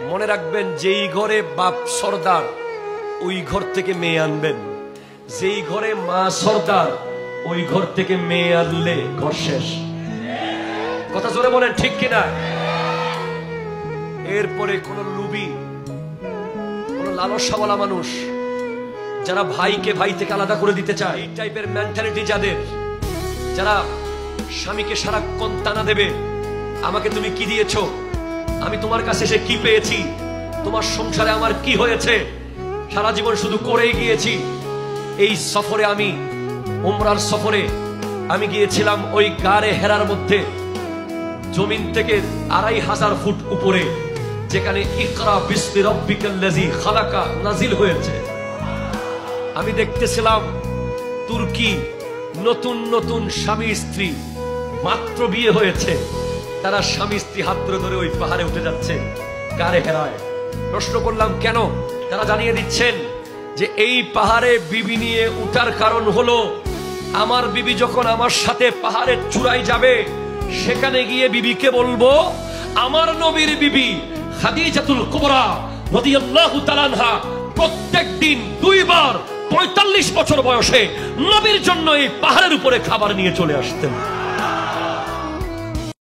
মনে রাখবেন, যেই ঘরে বাপ সর্দার ওই ঘর থেকে মেয়ে আনবেন, যেই ঘরে মা সর্দার ওই ঘর থেকে মেয়ে আনলে ঘর শেষ। কথা জোরে বলেন, ঠিক কিনা? এরপরে কোন লুবি, কোন লালসাওয়ালা মানুষ যারা ভাইকে ভাই থেকে আলাদা করে দিতে চায়, এই টাইপের মেন্টালিটি যাদের, যারা স্বামীকে সারাক্ষণ টানা দেবে, আমাকে তুমি কি দিয়েছো, আমি তোমার কাছে এসে কি পেয়েছি, তোমার সংসারে আমার কি হয়েছে, সারা জীবন শুধু করেই গিয়েছি। এই সফরে আমি, উমরার সফরে আমি গিয়েছিলাম ওই গারে হেরার মধ্যে, জমিন থেকে 2500 ফুট উপরে, যেখানে ইকরা বিসমি রাব্বিকাল্লাযী খালাকা নাজিল হয়েছে। আমি দেখতেছিলাম তুর্কি নতুন নতুন স্বামী স্ত্রী, মাত্র বিয়ে হয়েছে, তারা স্বামী স্ত্রী হাত ধরে ওই পাহাড়ে উঠে যাচ্ছে গারে হেরায়। প্রশ্ন করলাম কেন? তারা জানিয়ে দিচ্ছেন যে এই পাহাড়ে বিবি নিয়ে উঠার কারণ হলো, আমার বিবি যখন আমার সাথে পাহাড়ের চূড়ায় যাবে, সেখানে গিয়ে বিবিকে বলবো, আমার নবীর বিবি খাদিজাতুল কুবরা রাদিয়াল্লাহু তাআলা আনহা প্রত্যেক দিন 2 বার 45 বছর বয়সে নবীর জন্য এই পাহাড়ের উপরে খাবার নিয়ে চলে আসতেন।